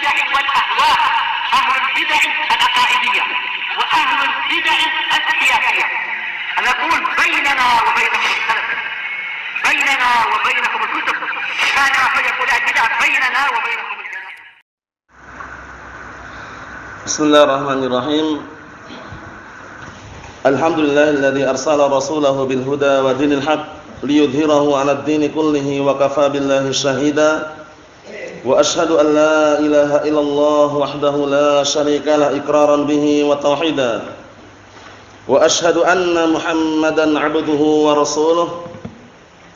البدع والأهواء، أهل البدع العقائدية وأهل البدع السياسية. نقول بيننا وبينكم السلف، بيننا وبينكم الكتب، كان فيقول البدع بيننا وبينكم الجنة. بسم الله الرحمن الرحيم. الحمد لله الذي أرسل رسوله بالهدى ودين الحق ليظهره على الدين كله وكفى بالله شهيدا وأشهد أن لا إله إلا الله وحده لا شريك له إقرارا به وتوحيدا وأشهد أن محمدا عبده ورسوله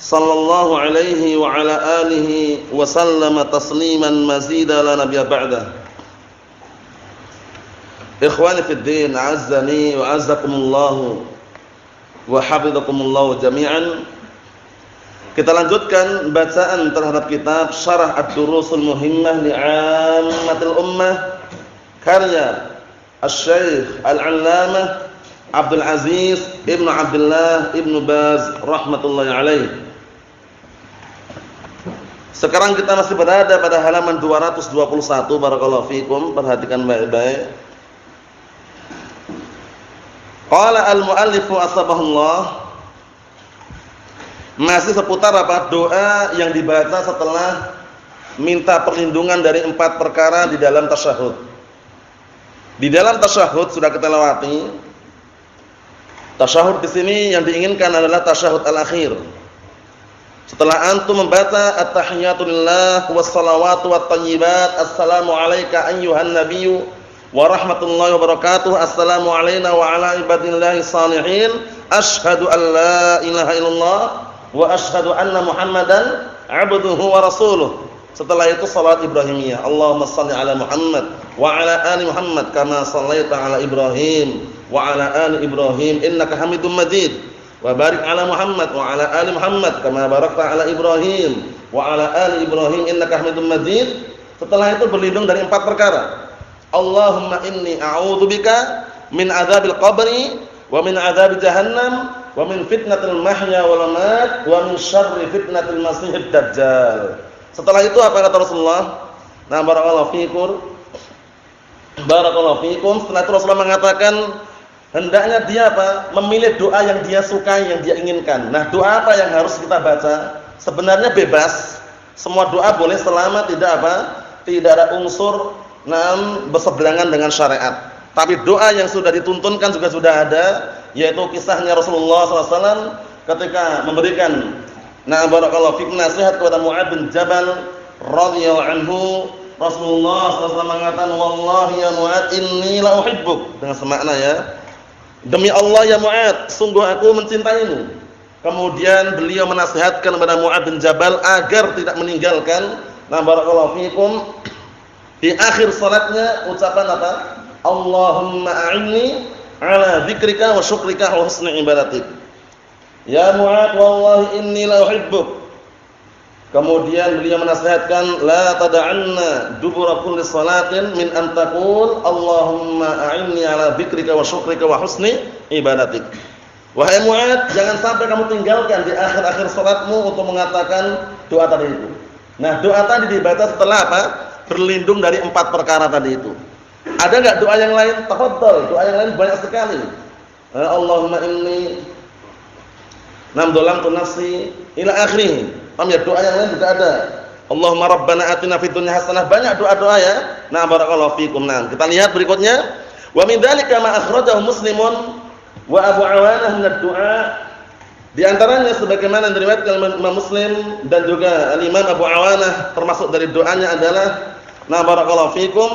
صلى الله عليه وعلى آله وسلم تسليما مزيدا لا نبي بعده. Ikhwani fid din, azzani wa azzakumullah wa hafizakumullah jami'an. Kita lanjutkan bacaan terhadap kitab Syarah Ad-Durusul Muhimmah li'ammatil ummah karya Asy-Syaikh Al-'Allamah Abdul Aziz Ibnu Abdullah Ibnu Baz rahmatullahi alaih. Sekarang kita masih berada pada halaman 221. Barakallahu fikum, perhatikan baik-baik. Qala al-muallifu asbahullah, masih seputar apa? Doa yang dibaca setelah minta perlindungan dari 4 perkara di dalam tasyahud. Di dalam tasyahud sudah kita lewati. Tasyahud di sini yang diinginkan adalah tasyahud al-akhir. Setelah antum membaca at-tahiyatu lillah was-salawatu wat-thayyibat, assalamu alayka ayyuhan nabiyyu wa rahmatullahi wa barakatuh, assalamu alayna wa ala ibadillahi salihin, asyhadu an la ilaha illallah wa asyhadu anna muhammadan abduhu wa rasuluh. Setelah itu salat ibrahimiyah, Allahumma shalli ala Muhammad wa ala ali Muhammad kama shallaita ala Ibrahim wa ala ali Ibrahim innaka Hamidum Majid, wa barik ala Muhammad wa ala ali Muhammad kama barakta ala Ibrahim wa ala ali Ibrahim innaka Hamidum Majid. Setelah itu berlindung dari 4 perkara. Allahumma inni a'udzubika min adzabil qabri wa min adzabi jahannam wa min fitnatil mahya wal mamat wa min syarri fitnatil masiihid dajjal. Setelah itu apa kata Rasulullah? Nah, barakallahu fikum. Barakallahu fikum. Setelah itu Rasulullah mengatakan hendaknya dia apa? Memilih doa yang dia sukai, yang dia inginkan. Nah, doa apa yang harus kita baca? Sebenarnya bebas. Semua doa boleh selama tidak apa? Tidak ada unsur berseberangan dengan syariat. Tapi doa yang sudah dituntunkan juga sudah ada, yaitu kisahnya Rasulullah SAW ketika memberikan barakallahu fikum nasihat kepada Mu'adz bin Jabal radhiyallahu anhu. Rasulullah SAW mengatakan, wallahi ya Mu'adz inni la uhibbuk, dengan semakna ya, demi Allah ya Mu'adz, sungguh aku mencintaimu. Kemudian beliau menasihatkan kepada Mu'adz bin Jabal agar tidak meninggalkan barakallahu fikum di akhir salatnya ucapan apa? Allahumma a'inni ala dzikrika wa syukrika wa husni ibadatik. Ya Mu'adz, wallahi inni la uhibbuk. Kemudian beliau menasihatkan la tad'anna dubura kulli salatin min an taqul Allahumma a'inni ala dzikrika wa syukrika wa husni ibadatik. Wahai Mu'adz, jangan sampai kamu tinggalkan di akhir-akhir salatmu untuk mengatakan doa tadi itu. Nah, doa tadi dibaca setelah apa? Berlindung dari 4 perkara tadi itu. Ada enggak doa yang lain? Tafadhal, doa yang lain banyak sekali. Allahumma inni namdolamtu nafsi ila akhirih. Paham ya? Doa yang lain juga ada. Allahumma rabbana atina fid dunya hasanah. Banyak doa-doa ya. Nah, barakallahu fikum. Nah, kita lihat berikutnya. Wa min dzalika ma akhrajahu Muslimun wa Abu Awanah min ad-du'a. Di antaranya sebagaimana diriwayatkan Imam Muslim dan juga Al-Imam Abu Awanah, termasuk dari doanya adalah barakallahu fikum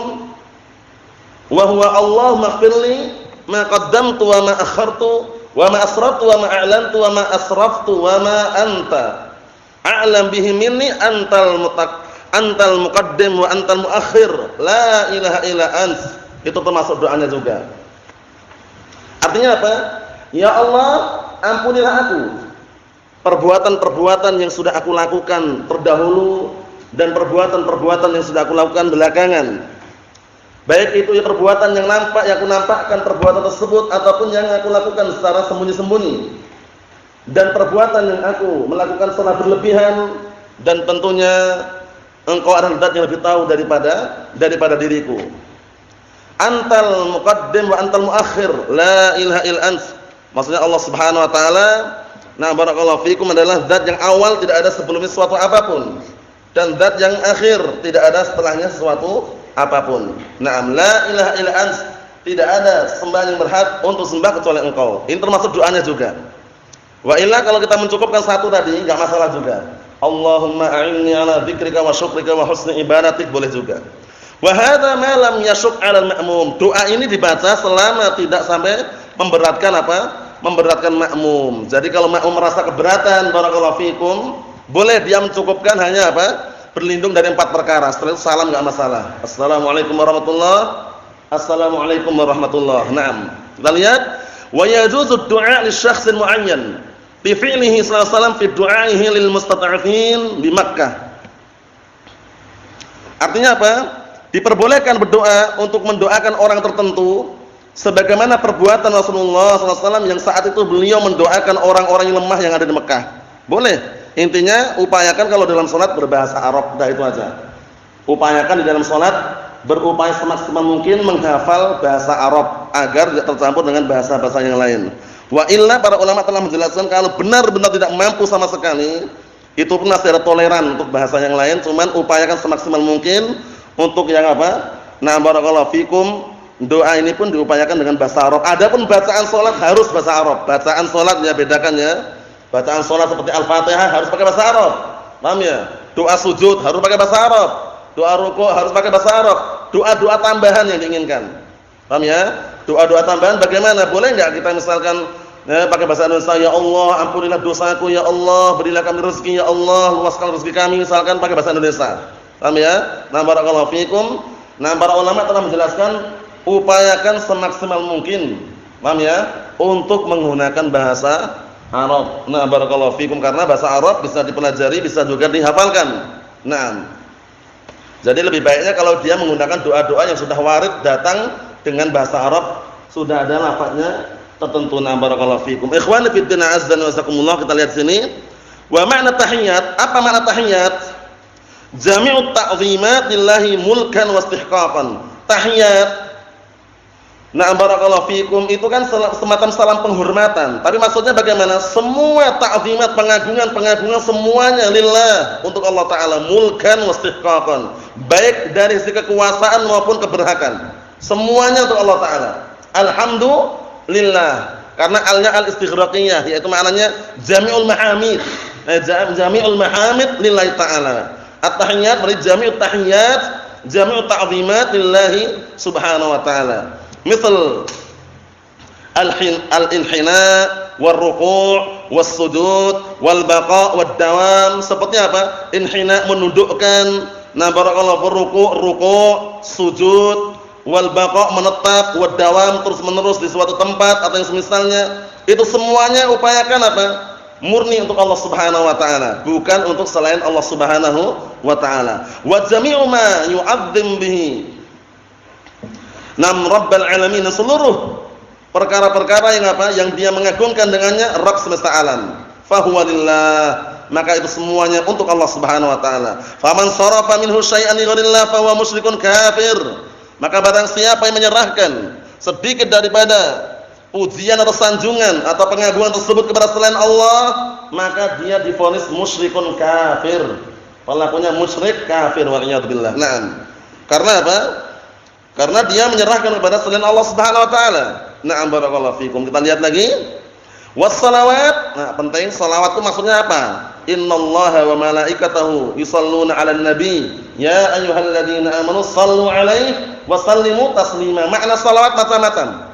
wa huwa Allahumma ighfirli ma qaddamtu wa ma akhartu wa ma asrartu wa ma a'lantu wa ma asraftu wa ma anta a'lam bihi minni antal muqaddim wa antal muakhir la ilaha illa ant. Itu termasuk doanya juga. Artinya apa? Ya Allah, ampunilah aku perbuatan-perbuatan yang sudah aku lakukan terdahulu dan perbuatan-perbuatan yang sudah aku lakukan belakangan. Baik itu ya perbuatan yang nampak, yang aku nampakkan perbuatan tersebut, ataupun yang aku lakukan secara sembunyi-sembunyi. Dan perbuatan yang aku melakukan secara berlebihan, dan tentunya engkau adalah zat yang lebih tahu daripada diriku. Antal muqaddim wa antal muakhir, la ilaha illa ant. Maksudnya Allah Subhanahu wa taala, nah barakallahu fikum, adalah zat yang awal, tidak ada sebelumnya sesuatu apapun, dan zat yang akhir, tidak ada setelahnya sesuatu apapun. Naam, la ilaha illa ant, tidak ada sembahan yang berhak untuk sembah kecuali engkau. Ini termasuk doanya juga. Wa illa, kalau kita mencukupkan satu tadi enggak masalah juga. Allahumma a'inni ala dzikrika wa syukrika wa husni ibadatik, boleh juga. Wa hadza ma lam yasyuk 'alal ma'mum. Doa ini dibaca selama tidak sampai memberatkan apa? Memberatkan makmum. Jadi kalau makmum merasa keberatan, barakallahu fikum, boleh dia mencukupkan hanya apa? Berlindung dari 4 perkara. Setelah itu salam enggak masalah. Assalamualaikum warahmatullahi. Assalamualaikum warahmatullahi. Naam. Kita lihat, wa yajuzu du'a li syakhsin mu'ayyan bi fi'lihi sallallahu alaihi wasallam fi du'aihi lil mustata'afin bi Makkah. Artinya apa? Diperbolehkan berdoa untuk mendoakan orang tertentu sebagaimana perbuatan Rasulullah SAW yang saat itu beliau mendoakan orang-orang yang lemah yang ada di Mekah. Boleh. Intinya upayakan kalau dalam sholat berbahasa Arab, dah itu aja. Upayakan di dalam sholat berupaya semaksimal mungkin menghafal bahasa Arab agar tidak tercampur dengan bahasa-bahasa yang lain. Wa illa, para ulama telah menjelaskan kalau benar-benar tidak mampu sama sekali, itu pun masih ada toleran untuk bahasa yang lain, cuman upayakan semaksimal mungkin untuk yang apa? Nah, barakallahu fikum, doa ini pun diupayakan dengan bahasa Arab. Adapun bacaan salat harus bahasa Arab. Bacaan salat ya bedakan ya. Bacaan salat seperti Al-Fatihah harus pakai bahasa Arab. Paham ya? Doa sujud harus pakai bahasa Arab. Doa rukuk harus pakai bahasa Arab. Doa-doa tambahan yang diinginkan. Paham ya? Doa-doa tambahan bagaimana? Boleh enggak kita misalkan pakai bahasa Indonesia, ya Allah, ampunilah dosaku, ya Allah, berilah kami rezeki, ya Allah, luaskan rezeki kami, misalkan pakai bahasa Indonesia. Paham ya? Nah, barakallahu fikum. Nah, para ulama telah menjelaskan upayakan semaksimal mungkin, paham ya, untuk menggunakan bahasa Arab. Nah, barakallahu fikum, karena bahasa Arab bisa dipelajari, bisa juga dihafalkan. Nah, jadi lebih baiknya kalau dia menggunakan doa-doa yang sudah warid datang dengan bahasa Arab, sudah ada lafaznya tertentu. Nah, barakallahu fikum. Ikhwani fid din, azza wa jazakumullah, kita lihat sini. Wa makna tahiyat, apa makna tahiyat? Jami'ut ta'zimat lillahi mulkan wa istihqaqan. Tahiyat, nah barakallahu fikum, itu kan semacam salam penghormatan. Tapi maksudnya bagaimana? Semua ta'zimat, pengagungan semuanya lillah, untuk Allah Ta'ala, mulkan wa istihqaqan, baik dari sisi kekuasaan maupun keberhakan, semuanya untuk Allah Ta'ala. Alhamdulillah, karena alnya al-istighraqiyah, yaitu maknanya jami'ul mahamid. Jami'ul mahamid lillahi ta'ala. At-tahiyyat berarti jami'ut tahiyyat, jami'ut ta'zimat lillahi subhanahu wa ta'ala. Misal al-inhina war-ruku' was-sujud wal-baqa' wad-dawam. Seperti apa? Inhina, menundukkan, nah barakallahu, ruku', sujud, wal-baqa' menetap, wad-dawam terus-menerus di suatu tempat atau yang semisalnya. Itu semuanya upayakan apa? Murni untuk Allah Subhanahu wa taala, bukan untuk selain Allah Subhanahu wa taala. Wa jami'u ma yu'azzim bihi nam rabbal alamin, seluruh perkara-perkara yang apa? Yang dia mengagungkan dengannya Rabb semesta alam. Fa huwa lillah, maka itu semuanya untuk Allah Subhanahu wa taala. Faman sarafa minhu syai'an li ghairillah fa huwa musyrikun kafir. Maka barang siapa yang menyerahkan sedikit daripada pujian atau sanjungan atau pengagungan tersebut kepada selain Allah, maka dia divonis musyrikun kafir. Pelakunya musyrik kafir, waliyadzubillah. Naam. Karena apa? Karena dia menyerahkan kepada selain Allah Subhanahu wa taala. Na'am, barakallahu fikum. Kita lihat lagi. Wassalawat. Nah, penting salawat itu maksudnya apa? Innallaha wa malaikatahu yusholluna 'alan nabi. Ya ayyuhalladzina amanu shallu 'alaihi wa sallimu taslima. Makna salawat macam-macam.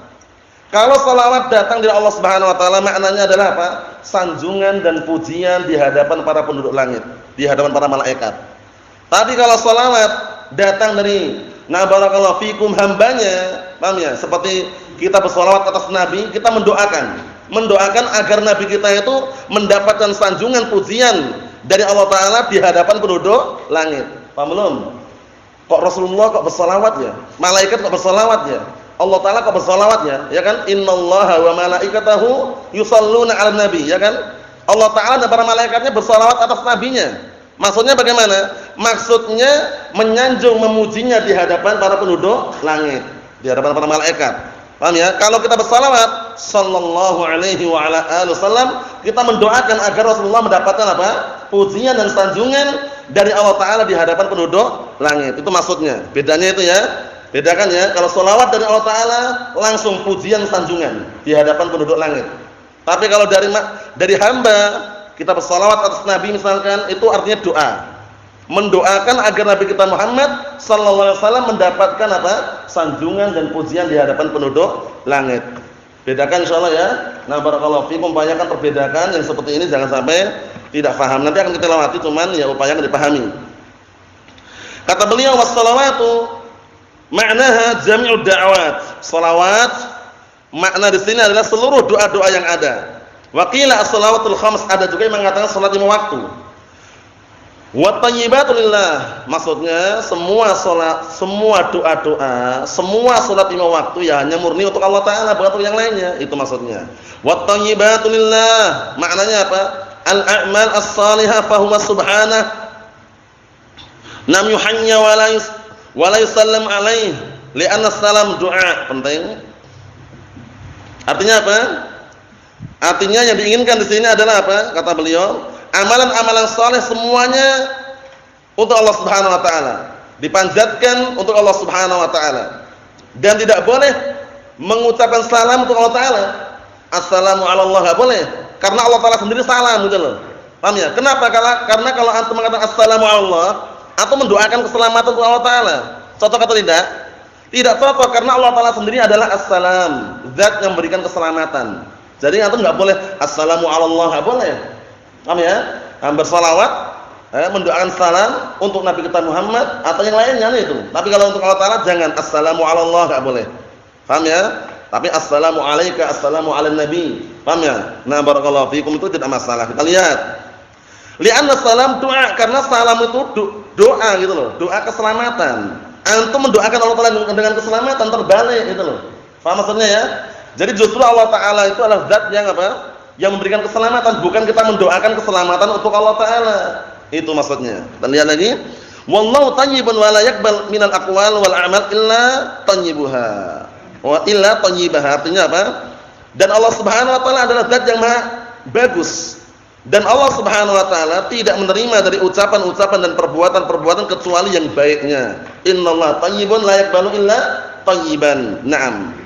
Kalau salawat datang dari Allah Subhanahu wa taala, maknanya adalah apa? Sanjungan dan pujian di hadapan para penduduk langit, di hadapan para malaikat. Tapi kalau salawat datang dari barakallahu fikum hambanya, paham ya? Seperti kita bersalawat atas nabi, kita mendoakan agar nabi kita itu mendapatkan sanjungan pujian dari Allah taala di hadapan penduduk langit. Paham belum? Kok Rasulullah kok bersalawat ya? Malaikat kok bersalawat ya? Allah Ta'ala kok bersalawat ya kan? Innallaha wa malaikatahu yusholluna 'alan nabi, ya kan? Allah Ta'ala dan para malaikatnya bersalawat atas nabinya. Maksudnya bagaimana? Maksudnya menyanjung memujinya di hadapan para penduduk langit, di hadapan para malaikat. Paham ya? Kalau kita bersalawat sallallahu alaihi wa ala alihi wasallam, kita mendoakan agar Rasulullah mendapatkan apa? Pujian dan sanjungan dari Allah taala di hadapan penduduk langit. Itu maksudnya. Bedanya itu ya. Bedakan ya. Kalau salawat dari Allah taala langsung pujian sanjungan di hadapan penduduk langit. Tapi kalau dari hamba kita bersalawat atas Nabi misalkan, itu artinya doa. Mendoakan agar Nabi kita Muhammad sallallahu alaihi wasallam mendapatkan apa? Sanjungan dan pujian di hadapan penduduk langit. Bedakan insyaallah ya. Nah, barakallahu fikum, upayakan perbedakan yang seperti ini jangan sampai tidak paham. Nanti akan kita lewati, cuman ya upayakan dipahami. Kata beliau, wassalawatu ma'naha jami'ud da'awat. Salawat makna di sini adalah seluruh doa-doa yang ada. Wa qila as-salawatul khams, ada juga yang mengatakan salat 5 waktu. Wa thayyibatu lillah, maksudnya semua salat, semua doa-doa, semua salat 5 waktu ya hanya murni untuk Allah taala, bukan untuk yang lainnya. Itu maksudnya. Wa thayyibatu lillah, maknanya apa? Al-a'mal as-salihah fa huwa subhanahu lam yuhayya wa la yusallam alaihi li'anna salam doa. Penting. Artinya apa? Artinya yang diinginkan di sini adalah apa? Kata beliau, amalan-amalan saleh semuanya untuk Allah Subhanahu wa taala, dipanjatkan untuk Allah Subhanahu wa taala. Dan tidak boleh mengucapkan salam untuk Allah taala. Assalamu ala Allah, enggak boleh. Karena Allah taala sendiri salam gitu loh. Paham ya? Kenapa? Karena kalau antum mengatakan assalamu ala Allah, atau mendoakan keselamatan untuk Allah taala. Cocok atau tidak? Tidak cocok, karena Allah taala sendiri adalah assalam, zat yang memberikan keselamatan. Jadi antum enggak boleh assalamu ala Allah, enggak boleh. Paham ya? Bersalawat, mendoakan salam untuk Nabi kita Muhammad atau yang lainnya itu. Tapi kalau untuk Allah taala jangan assalamu ala Allah, enggak boleh. Paham ya? Tapi assalamu alayka, assalamu ala nabi. Paham ya? Nah, barakallahu fikum, itu tidak masalah. Kita lihat. Li'anna salam doa, karena salam itu doa gitu loh, doa keselamatan. Antum mendoakan Allah taala dengan keselamatan, terbalik gitu loh. Paham maksudnya ya? Jadi justru Allah taala itu adalah zat yang apa? Yang memberikan keselamatan, bukan kita mendoakan keselamatan untuk Allah taala. Itu maksudnya. Dan lihat lagi, wallahu thayyibun wa la yaqbal minal aqwal wal a'mal illa thayyibuha. Wa illa thayyibaha, artinya apa? Dan Allah Subhanahu wa taala adalah zat yang maha bagus. Dan Allah Subhanahu wa taala tidak menerima dari ucapan-ucapan dan perbuatan-perbuatan kecuali yang baiknya. Innallaha thayyibun la yaqbalu illa thayyiban. Naam.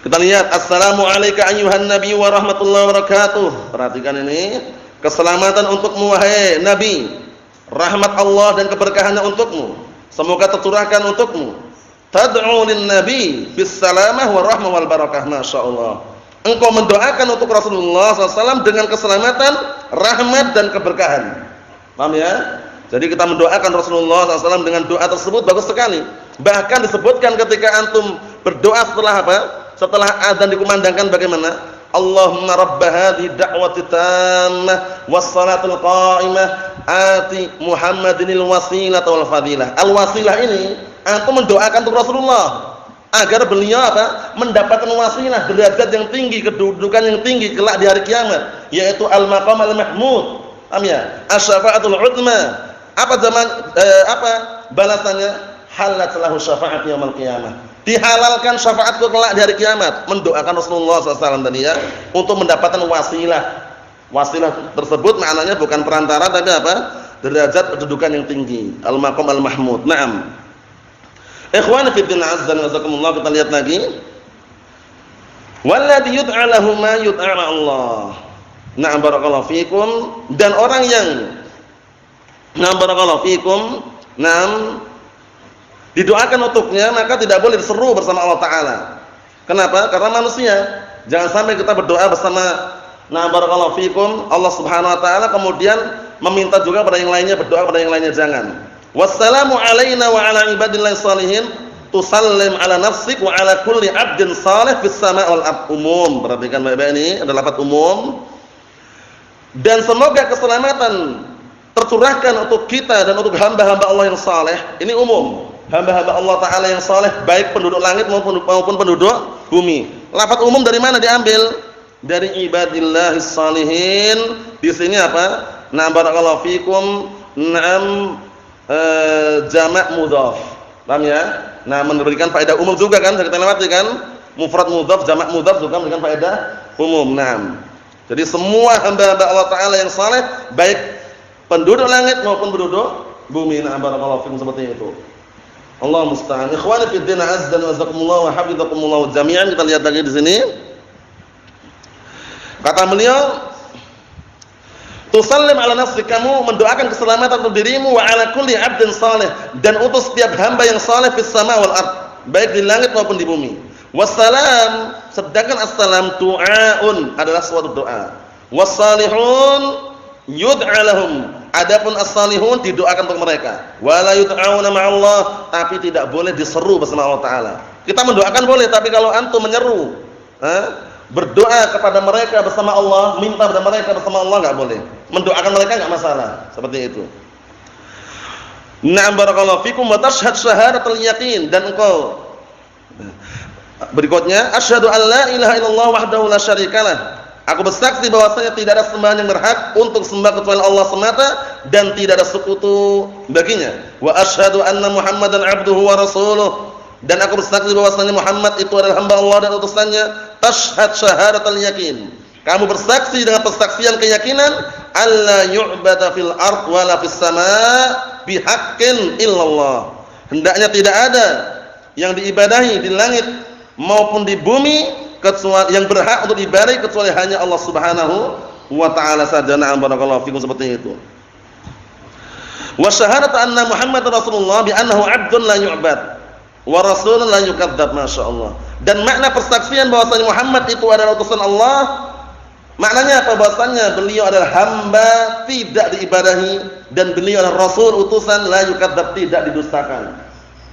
Kita lihat, assalamu alayka ayyuhan nabi wa rahmatullahi wa barakatuh. Perhatikan ini, keselamatan untukmu wahai nabi, rahmat Allah dan keberkahannya untukmu, semoga tercurahkan untukmu. Tad'u lin nabi bis salamah wa rahmah wal barakah. Masyaallah, engkau mendoakan untuk Rasulullah SAW dengan keselamatan, rahmat dan keberkahan. Paham ya? Jadi kita mendoakan Rasulullah SAW dengan doa tersebut bagus sekali. Bahkan disebutkan ketika antum berdoa setelah apa? Setelah azan dikumandangkan bagaimana? Allahumma rabb hadhihi da'wati tammah was-salatul qa'imah ati Muhammadinil wasilata wal fadilah. Al-wasilah ini antum mendoakan untuk Rasulullah agar beliau apa? Mendapatkan wasilah, derajat yang tinggi, kedudukan yang tinggi kelak di hari kiamat, yaitu al-maqam al-mahmud. Paham ya? Asy-syafa'atul 'uzma. Apa balasannya? Halat lahu syafa'at yaumil qiyamah. Dihalalkan syafaatku kelak di hari kiamat. Mendoakan Rasulullah SAW tadi ya, untuk mendapatkan wasilah. Wasilah tersebut maknanya bukan perantara, tapi apa? Derajat kedudukan yang tinggi, al-maqam al-mahmud. Naam. Ikhwan fi din azza wa jazakumullah, kita lihat lagi. Walladhi yud'a lahu ma yud'a Allah. Na'am, barakallahu fikum. Dan orang yang na'am, barakallahu fikum, na'am, didoakan untuknya, maka tidak boleh diseru bersama Allah taala. Kenapa? Karena manusia. Jangan sampai kita berdoa bersama na'am, barakallahu fikum Allah Subhanahu wa taala kemudian meminta juga pada yang lainnya, berdoa pada yang lainnya, jangan. Wassalamu alaina wa ala ibadillahi shalihin tusallim ala nafsik wa ala kulli 'abdin salih fis sama' wal ard. Umum. Perhatikan baik-baik, ini adalah lafaz umum. Dan semoga keselamatan tercurahkan untuk kita dan untuk hamba-hamba Allah yang saleh. Ini umum. Hamba-hamba Allah taala yang saleh, baik penduduk langit maupun penduduk bumi. Lafaz umum dari mana diambil? Dari ibadillahis shalihin. Di sini apa? Nah, barakallahu fikum. Naam jamak mudhaf. Paham ya? Nah, memberikan faedah umum juga kan, kita lewati kan? Mufrad mudhaf, jamak mudhaf juga memberikan faedah umum. Naam. Jadi semua hamba-hamba Allah taala yang saleh, baik penduduk langit maupun penduduk bumi. Nah, barakallahu fikum seperti itu. Allah musta'an. Ikhwani fi din, azza wa jazakumullah wa hafizakumullah jami'an. Kita lihat lagi di sini. Kata beliau, tusallim ala nafsik, kamu mendoakan keselamatan untuk dirimu, wa ala kulli 'abdin salih, dan utus setiap hamba yang saleh fis sama wal ard, baik di langit maupun di bumi. Wassalam, sedangkan assalam du'aun, adalah suatu doa. Wassalihun yud'a lahum, adapun as-salihun didoakan untuk mereka. Wala yud'auna ma'allah, tapi tidak boleh diseru bersama Allah taala. Kita mendoakan boleh, tapi kalau antum menyeru, berdoa kepada mereka bersama Allah, minta kepada mereka bersama Allah, enggak boleh. Mendoakan mereka enggak masalah, seperti itu. Na'am barakallahu fikum, wa tashhad syahadatul yaqin, dan engkau berikutnya asyhadu an la ilaha illallah wahdahu la syarikalah, aku bersaksi bahwasanya tidak ada sembahan yang berhak untuk sembah kecuali Allah semata dan tidak ada sekutu baginya. Wa asyhadu anna Muhammadan abduhu wa rasuluh, dan aku bersaksi bahwasanya Muhammad itu adalah hamba Allah dan utusannya. Tashhad syahadatul yakin, kamu bersaksi dengan persaksian keyakinan, alla yu'bada fil ard wala fis sama' bihaqqin illallah, hendaknya tidak ada yang diibadahi di langit maupun di bumi kecuali yang berhak untuk diibadahi kecuali hanya Allah Subhanahu wa taala saja. Na'am barakallahu fikum, seperti itu. Wa syahadatu anna Muhammadar Rasulullah bi annahu 'abdun la yu'bad wa rasulun la yukadzdzab, masyaallah. Dan makna persaksian bahwasanya Muhammad itu adalah utusan Allah, maknanya apa? Bahwasanya beliau adalah hamba, tidak diibadahi, dan beliau adalah rasul, utusan, la yukadzdzab, tidak didustakan.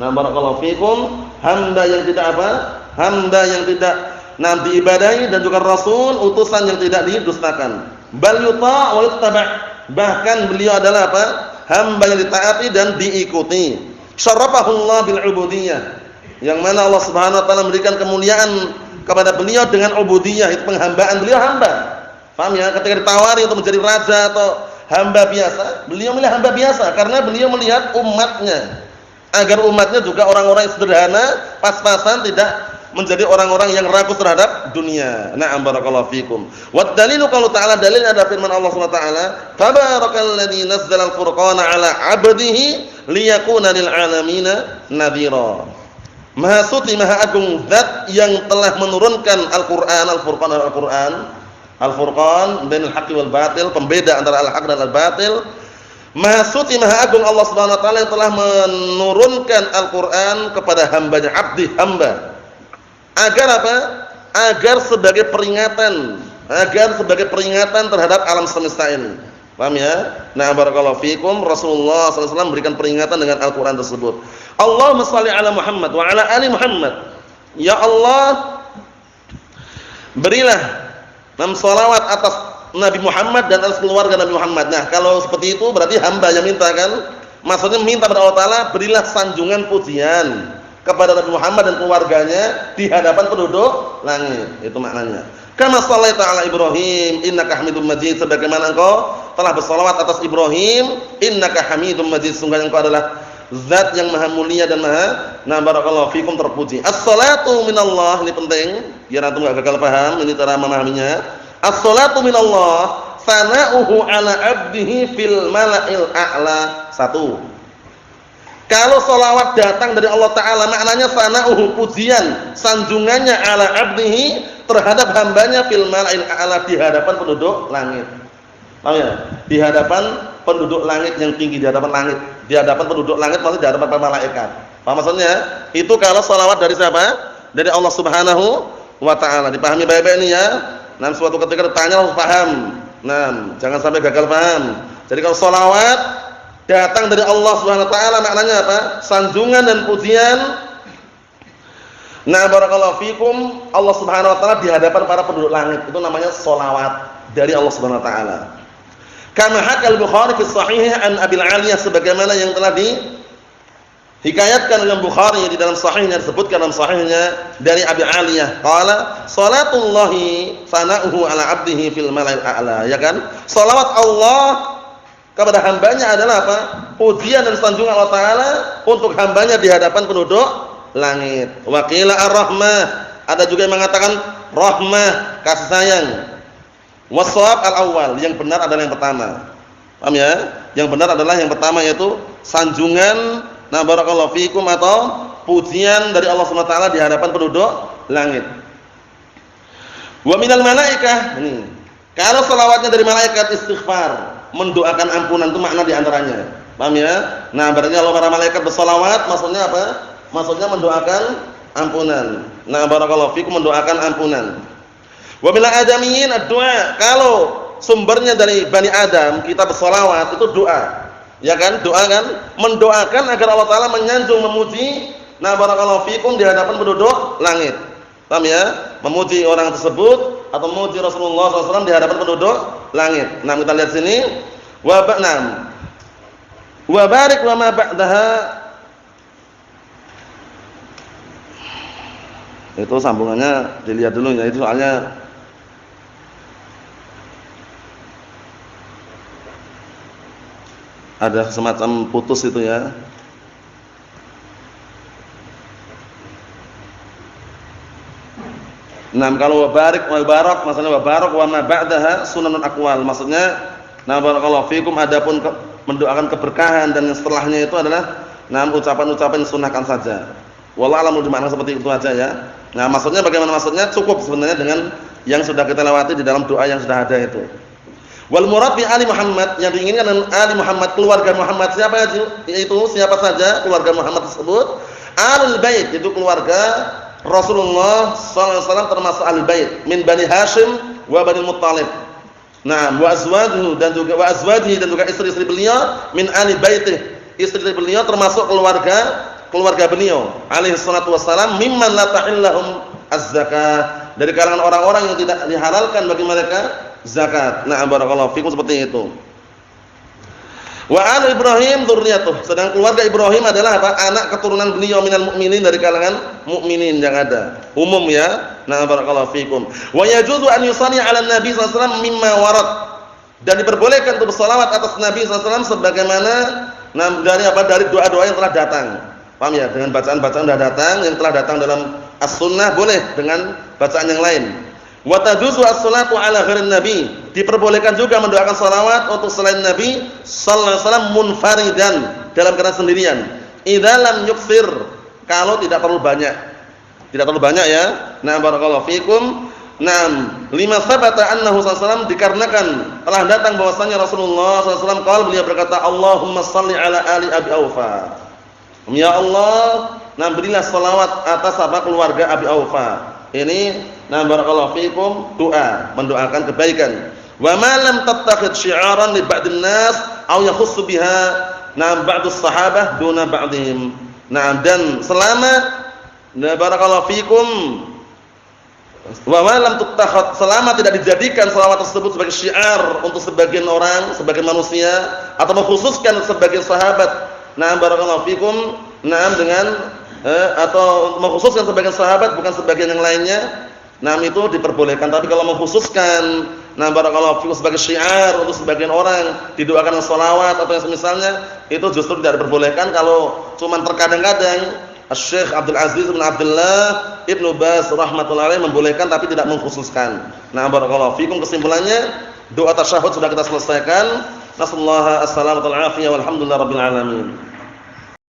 Nah, barakallahu fikum, hamba yang tidak apa? Hamba yang tidak diibadahi, dan juga rasul, utusan yang tidak didustakan. Bal yuta' wa yuttaba', bahkan beliau adalah apa? Hamba yang ditaati dan diikuti. Syarafahullah bil ubudiyah, yang mana Allah Subhanahu wa taala memberikan kemuliaan kepada beliau dengan ubudiyah, itu penghambaan. Beliau hamba. Paham ya? Ketika ditawari untuk menjadi raja atau hamba biasa, beliau milih hamba biasa karena beliau melihat umatnya, agar umatnya juga orang-orang yang sederhana, pas-pasan, tidak menjadi orang-orang yang rakus terhadap dunia. Na'am barakallahu fikum. Wa dalilu qaulu ta'ala, dalil ada firman Allah Subhanahu wa taala, tabarakalladzi nazzala al-furqana 'ala 'abdihi liyakuna lil 'alamina nadhira. Maha suci, maha agung zat yang telah menurunkan Al-Qur'an, Al-Furqan, Al-Qur'an, Al-Furqan bainal haqqi wal batil, pembeda antara al-haq dan al-batil. Maha suci, maha agung Allah Subhanahu wa taala yang telah menurunkan Al-Qur'an kepada hambanya, abdi, hamba. Agar apa? Agar sebagai peringatan, terhadap alam semesta ini. Paham ya? Nah, barakallahu fikum, Rasulullah sallallahu alaihi wasallam memberikan peringatan dengan Al-Qur'an tersebut. Allahumma shalli ala Muhammad wa ala ali Muhammad. Ya Allah, berilah salawat atas Nabi Muhammad dan atas keluarga Nabi Muhammad. Nah, kalau seperti itu berarti hamba yang minta kan? Maksudnya minta kepada Allah taala, berilah sanjungan pujian kepada Nabi Muhammad dan keluarganya di hadapan penduduk langit. Itu maknanya. Kama shallaita ala Ibrahim innaka Hamidum Majid, sebagaimana engkau telah bersalawat atas Ibrahim, innaka Hamidum Majid, sungguhnya engkau adalah zat yang maha mulia dan maha, nah barakallahu fikum, terpuji. As-salatu minallah, ini penting biar antum enggak gagal paham, ini cara memahaminya. As-salatu minallah sana'uhu ala 'abdihi fil mala'il a'la. Satu, kalau salawat datang dari Allah taala, maknanya sana'uhu, pujian, sanjungannya, ala 'abdihi, terhadap hambanya, fil mala'il a'la, di hadapan penduduk langit. Paham ya? Di hadapan penduduk langit yang tinggi, di hadapan langit, di hadapan penduduk langit, maksudnya di hadapan para malaikat. Paham maksudnya? Itu kalau salawat dari siapa? Dari Allah Subhanahu wa taala. Dipahami baik-baik ini ya. Nah, suatu ketika ditanya harus paham. Nah, jangan sampai gagal paham. Jadi kalau salawat datang dari Allah Subhanahu wa taala, maknanya apa? Sanjungan dan pujian. Nah, barakallahu fikum, Allah Subhanahu wa taala di hadapan para penduduk langit, itu namanya shalawat dari Allah Subhanahu wa taala. Kama hakal Bukhari fi sahih an Abil Aliyah, sebagaimana yang telah dihikayatkan oleh Bukhari di dalam sahihnya, disebutkan dalam sahihnya dari Abi Aliyah, qala salatullahi sana'uhu ala 'abdihi fil mala'il a'la, ya kan? Salawat Allah kepada hambanya adalah apa? Pujian dan sanjungan Allah Ta'ala untuk hambanya di hadapan penduduk langit. Wa qila ar-rahmah, ada juga yang mengatakan rahmah, kasih sayang. Wasawab al-awwal, yang benar adalah yang pertama. Paham ya? Yang benar adalah yang pertama, yaitu sanjungan, nah barakallahu fikum, atau pujian dari Allah Subhanahu wa taala di hadapan penduduk langit. Wa minal malaikah, ini kalau selawatnya dari malaikat istighfar, mendoakan ampunan, itu makna di antaranya. Paham ya? Nah, berarti kalau para malaikat berselawat maksudnya apa? Maksudnya mendoakan ampunan. Nah, barakallahu fikum, mendoakan ampunan. Wa minal adamiyyin ad-du'a, kalau sumbernya dari Bani Adam, kita berselawat itu doa. Ya kan? Doa kan? Mendoakan agar Allah Taala menyanjung, memuji, nah barakallahu fikum, di hadapan penduduk langit. Paham ya? Memuji orang tersebut atau memuji Rasulullah SAW di hadapan penduduk langit. Nah, kita lihat sini, wa ba'nam wa barik wa ma ba'daha. Itu sambungannya dilihat dulu ya, itu soalnya ada semacam putus itu ya. Nah, kalau wabarik wal barak, maksudnya wabarak wa ma ba'daha sunanun aqwal, maksudnya nah barakallahu fikum, adapun mendoakan keberkahan dan yang setelahnya itu adalah nah ucapan-ucapan sunahkan saja. Wallahu a'lam, dimana seperti itu aja ya. Nah, maksudnya bagaimana maksudnya? Cukup sebenarnya dengan yang sudah kita lewati di dalam doa yang sudah ada itu. Wal murad bi ali Muhammad, yang diinginkan dengan ali Muhammad, keluarga Muhammad, siapa yaitu siapa saja keluarga Muhammad tersebut? Alul bait, itu keluarga Rasulullah SAW, termasuk ahli bait min Bani Hashim wa Bani Muttalib. Nah, wa azwajuhu, dan juga wa azwajihi, dan juga istri-istri beliau min ahli baitih, istri beliau termasuk keluarga beliau alaihi salatu wassalam, mimman la tahillahum az-zakah, dari kalangan orang-orang yang tidak dihalalkan bagi mereka zakat. Nah, barakallahu fikum, seperti itu. Wa al Ibrahim dzurriyyatuh, sedang keluarga Ibrahim adalah apa? Anak keturunan beliau minal mukminin, dari kalangan mukminin yang ada, umum ya. Nah, barakallahu fikum. Wa yajuzu an yusalli 'ala nabi sallallahu alaihi wasallam mimma warad, dan diperbolehkan untuk berselawat atas Nabi sallallahu alaihi wasallam sebagaimana dari apa? Dari doa-doa yang telah datang. Paham ya? Dengan bacaan-bacaan yang telah datang dalam as-sunnah, boleh dengan bacaan yang lain. Wa tajuzu as-salatu 'ala ghairin nabi, diperbolehkan juga mendoakan salawat untuk selain Nabi sallallahu alaihi wasallam munfaridan, dalam keadaan sendirian. Idza lam yukthir, kalau tidak terlalu banyak. Tidak terlalu banyak ya. Nah, barakallahu fikum. Naam, lima sabata annahu sallallahu alaihi wasallam, dikarenakan telah datang bahwasanya Rasulullah sallallahu alaihi wasallam qala, beliau berkata, Allahumma shalli ala ali Abi Aufa. Ya Allah, nah berilah salawat atas apa? Keluarga Abi Aufa. Ini nah barakallahu fikum, doa, mendoakan kebaikan. Wa ma lam tattakhid syi'aran li ba'din nas aw yakhussu biha na ba'dus sahabah duna ba'dihim. Nah, dan selama nah barakallahu fikum, wa ma lam tattakhid, selama tidak dijadikan salawat tersebut sebagai syiar untuk sebagian orang, sebagian manusia, atau mengkhususkan sebagian sahabat. Nah, barakallahu fikum, nah dengan atau mengkhususkan sebagian sahabat, bukan sebagian yang lainnya. Nah, itu diperbolehkan. Tapi kalau mengkhususkan, nah barakallahu fikum, sebagai syiar untuk sebagian orang, didoakan salawat atau yang semisalnya, itu justru tidak diperbolehkan. Kalau cuma terkadang-kadang, Syekh Abdul Aziz bin Abdullah Ibnu Baz rahmatullahi alaihi membolehkan, tapi tidak mengkhususkan. Nah, barakallahu fikum, kesimpulannya doa tasyahud sudah kita selesaikan. Nasallahu as-salamata wal afiyah, walhamdulillahirabbil alamin.